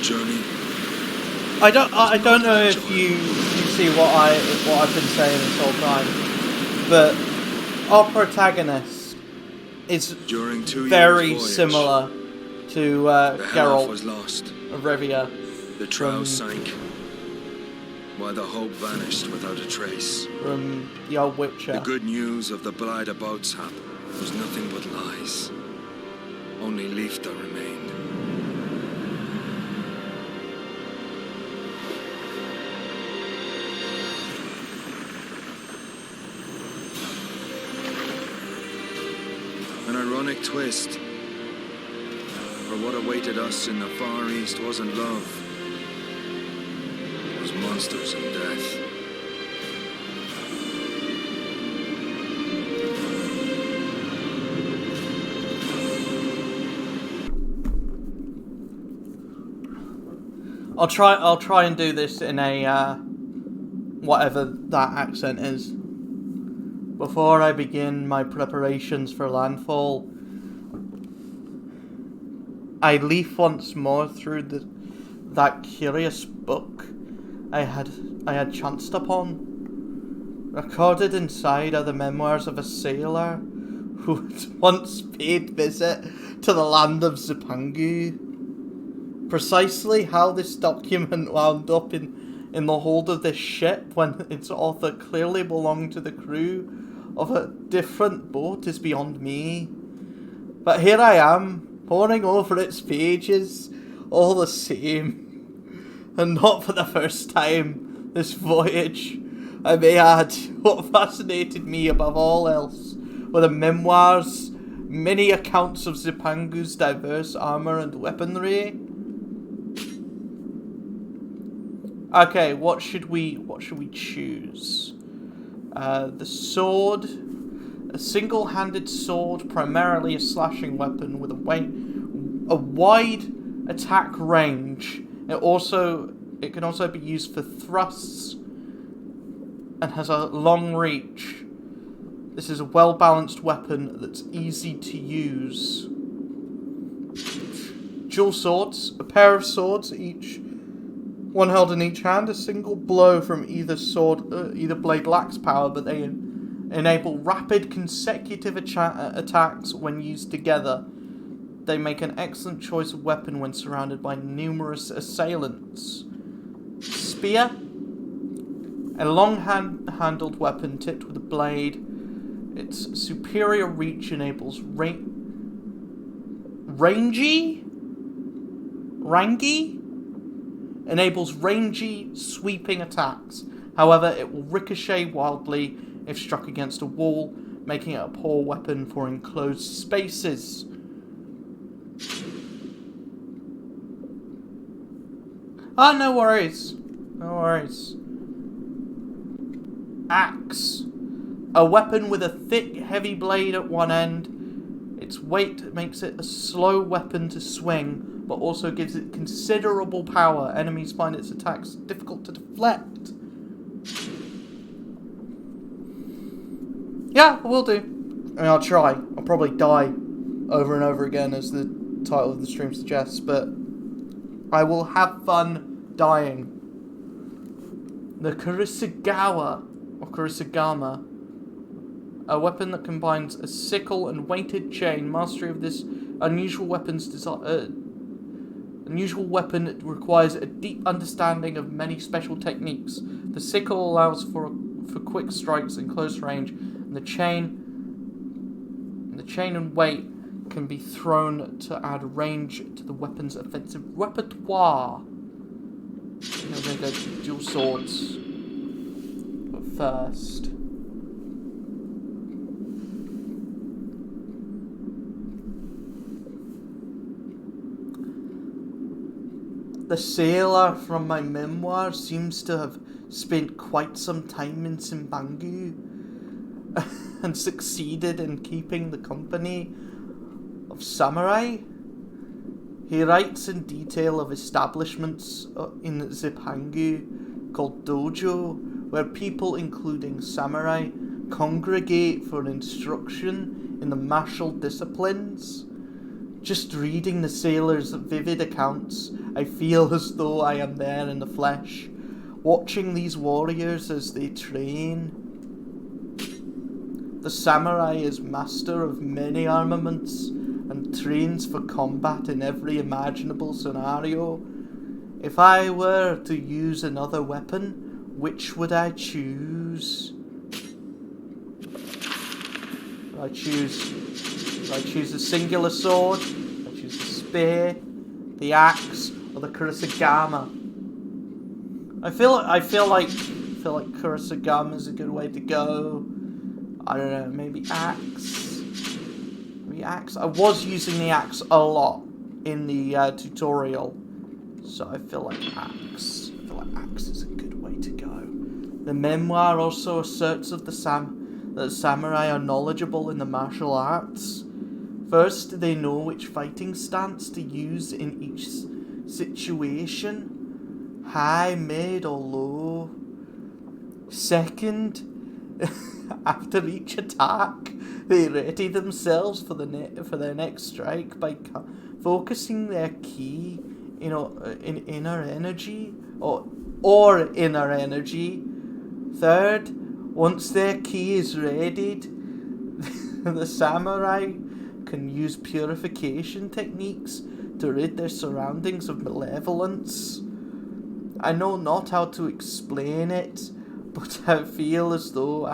journey. I don't know if you see what I've been saying this whole time, but our protagonist is very similar to Geralt was lost. of Rivia. The trow sank, while the hope vanished without a trace. From the old Witcher. The good news of the Blight of Boatshap was nothing but lies. Only Leifta remained. An ironic twist. For what awaited us in the Far East wasn't love. It was monsters and death. I'll try and do this in a whatever that accent is. Before I begin my preparations for landfall, I leaf once more through that curious book I had chanced upon. Recorded inside are the memoirs of a sailor who had once paid visit to the land of Zipangu. Precisely how this document wound up in the hold of this ship when its author clearly belonged to the crew of a different boat is beyond me. But here I am, poring over its pages, all the same. And not for the first time this voyage. I may add, what fascinated me above all else were the memoirs, many accounts of Zipangu's diverse armour and weaponry. Okay, what should we choose? The sword, a single-handed sword, primarily a slashing weapon with a wide attack range. It can also be used for thrusts and has a long reach. This is a well-balanced weapon that's easy to use. Dual swords, a pair of swords each. One held in each hand, a single blow from either blade lacks power, but they enable rapid consecutive attacks when used together. They make an excellent choice of weapon when surrounded by numerous assailants. Spear, a long-handled weapon tipped with a blade. Its superior reach enables rangy, sweeping attacks. However, it will ricochet wildly if struck against a wall, making it a poor weapon for enclosed spaces. No worries. Axe. A weapon with a thick, heavy blade at one end. Its weight makes it a slow weapon to swing, but also gives it considerable power. Enemies find its attacks difficult to deflect. Yeah, I will do. I mean, I'll try. I'll probably die over and over again, as the title of the stream suggests, but I will have fun dying. The Kurisagawa, or Kurisagama, a weapon that combines a sickle and weighted chain. Mastery of this unusual weapon requires a deep understanding of many special techniques. The sickle allows for quick strikes in close range, and the chain and weight can be thrown to add range to the weapon's offensive repertoire. I'm going to go dual swords. But first, the sailor from my memoir seems to have spent quite some time in Zipangu and succeeded in keeping the company of samurai. He writes in detail of establishments in Zipangu called dojo, where people, including samurai, congregate for instruction in the martial disciplines. Just reading the sailors' vivid accounts, I feel as though I am there in the flesh, watching these warriors as they train. The samurai is master of many armaments and trains for combat in every imaginable scenario. If I were to use another weapon, which would I choose? I choose a singular sword, I choose the spear, the axe, or the kurosagama. I feel like kurosagama is a good way to go. I don't know, maybe axe. Maybe axe. I was using the axe a lot in the tutorial, so I feel like axe. I feel like axe is a good way to go. The memoir also asserts of that samurai are knowledgeable in the martial arts. First, they know which fighting stance to use in each situation, high, mid, or low. Second, after each attack, they ready themselves for their next strike by focusing their ki in inner energy or inner energy. Third, once their ki is readied, the samurai can use purification techniques to rid their surroundings of malevolence. I know not how to explain it, but I feel as though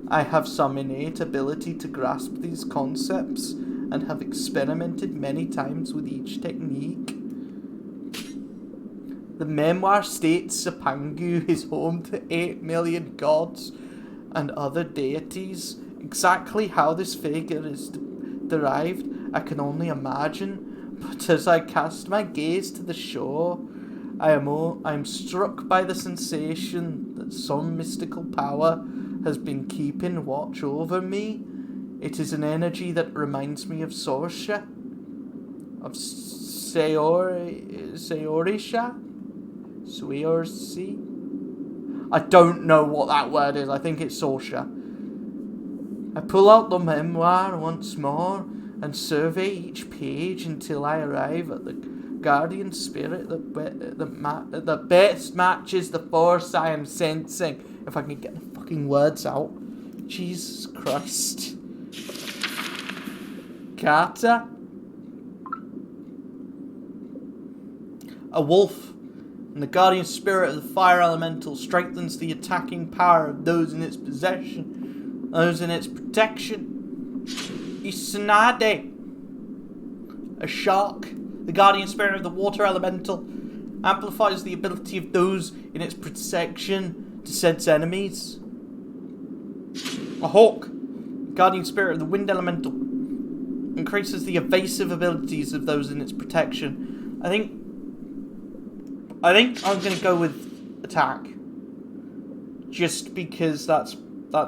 I have some innate ability to grasp these concepts and have experimented many times with each technique. The memoir states Sapangu is home to 8 million gods and other deities. Exactly how this figure is derived, I can only imagine, but as I cast my gaze to the shore, I am struck by the sensation that some mystical power has been keeping watch over me. It is an energy that reminds me of Sorsha, of Seorisha? Suiorsi? I don't know what that word is. I think it's Sorsha. I pull out the memoir once more and survey each page until I arrive at the guardian spirit that best matches the force I am sensing. If I can get the fucking words out. Jesus Christ. Kata. A wolf. And the guardian spirit of the fire elemental strengthens the attacking power of those in its possession, those in its protection. Isanade. A shark. The guardian spirit of the water elemental amplifies the ability of those in its protection to sense enemies. A hawk. The guardian spirit of the wind elemental increases the evasive abilities of those in its protection. I think I'm going to go with attack, just because that's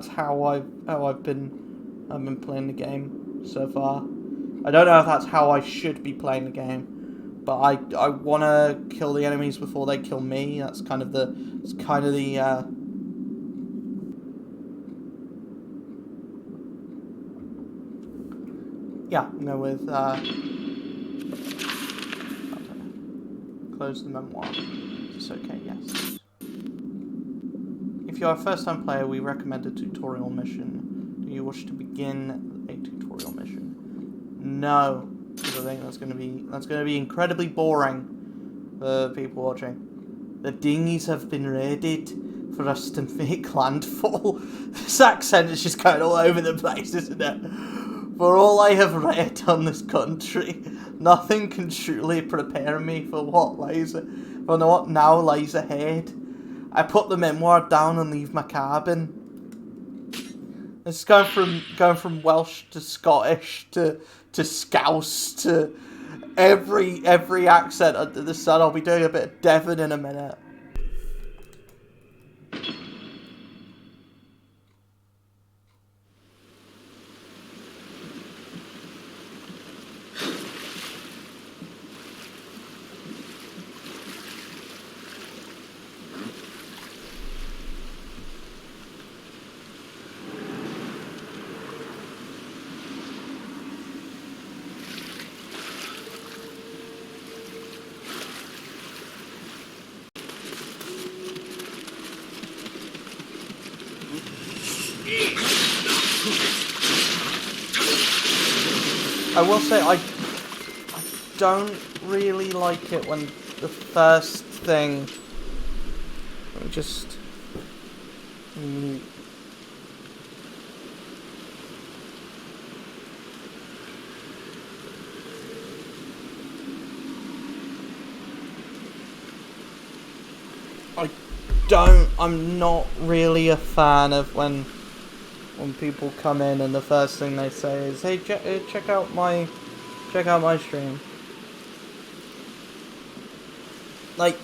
how I've been playing the game so far. I don't know if that's how I should be playing the game, but I want to kill the enemies before they kill me. That's kind of the yeah. Go with close the memoir. It's okay, yes. If you are a first-time player, we recommend a tutorial mission. Do you wish to begin a tutorial mission? No, because I think that's going to be incredibly boring for people watching. The dinghies have been raided for us to make landfall. This accent is just going all over the place, isn't it? For all I have read on this country, nothing can truly prepare me for what now lies ahead. I put the memoir down and leave my cabin. It's going from Welsh to Scottish to Scouse to every accent under the sun. I'll be doing a bit of Devon in a minute. I will say I don't really like it when the first thing... Let me just... I'm not really a fan of when people come in and the first thing they say is, "Hey, check out my stream." Like,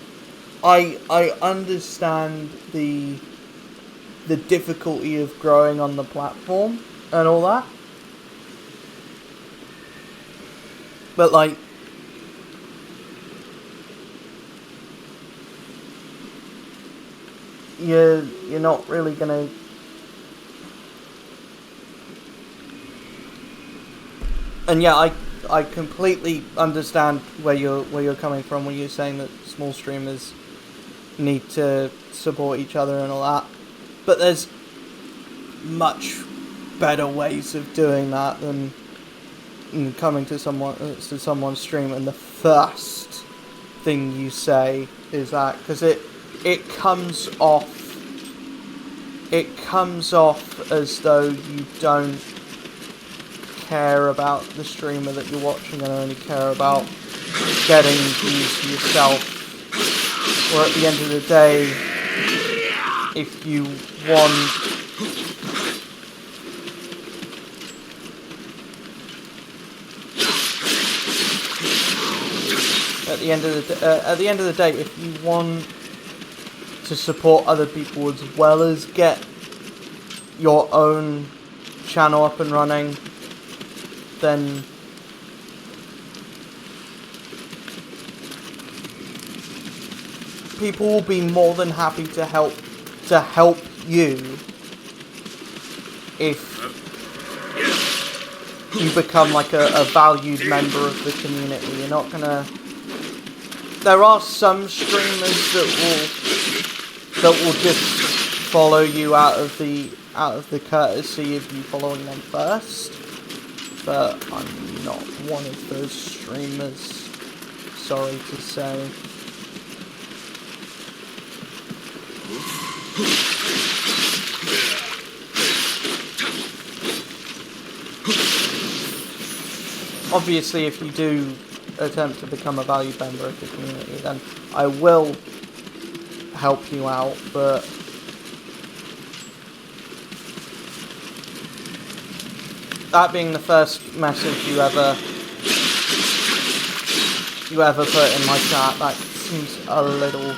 I understand the difficulty of growing on the platform and all that, but like, you're not really gonna. And yeah, I completely understand where you're coming from when you're saying that small streamers need to support each other and all that. But there's much better ways of doing that than coming to someone's stream and the first thing you say is that, because it comes off as though you don't care about the streamer that you're watching and only care about getting views for yourself. Or at the end of the day, if you want at the end of the day, if you want to support other people as well as get your own channel up and running, then people will be more than happy to help you if you become like a valued member of the community. You're not gonna... There are some streamers that will just follow you out of the courtesy of you following them first, but I'm not one of those streamers, sorry to say. Obviously, if you do attempt to become a valued member of the community, then I will help you out, but that being the first message you ever put in my chat, that seems a little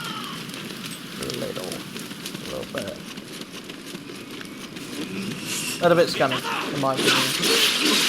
bit scummy, in my opinion.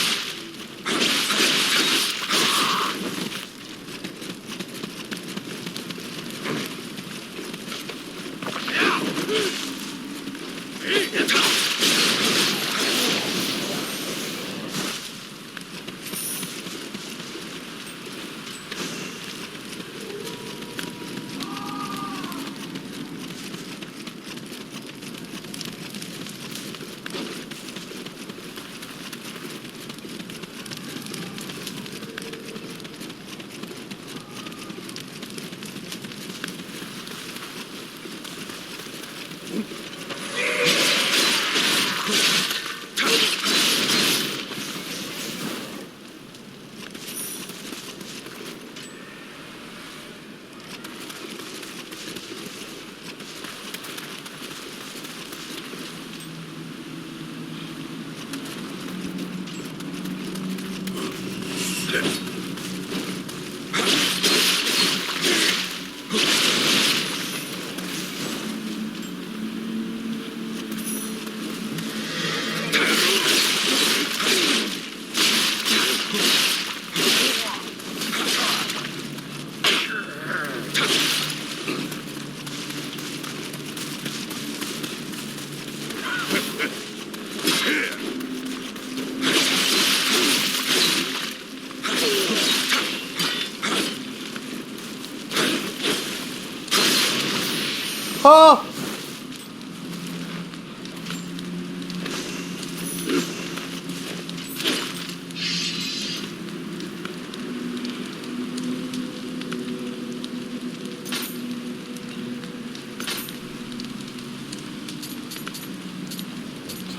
Oh!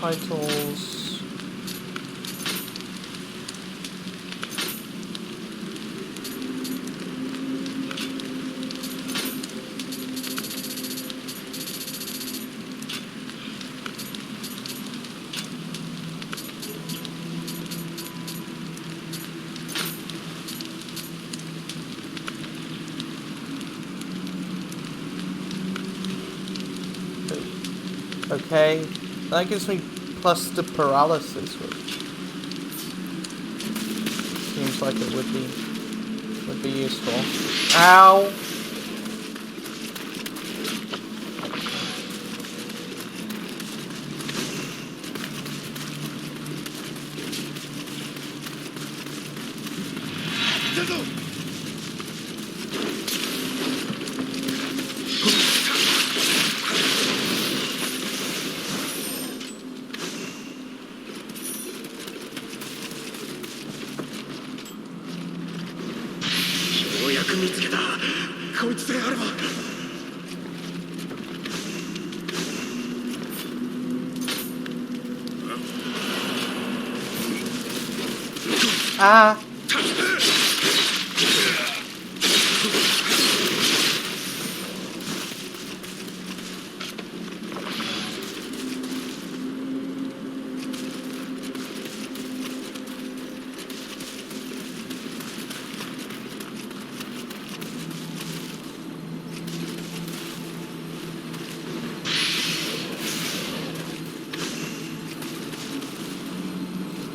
Titles. Okay, that gives me plus the paralysis, which seems like it would be useful. Ow! Ah!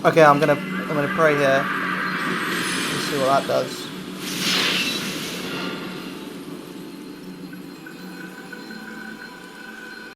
Okay, I'm gonna pray here and see what that does.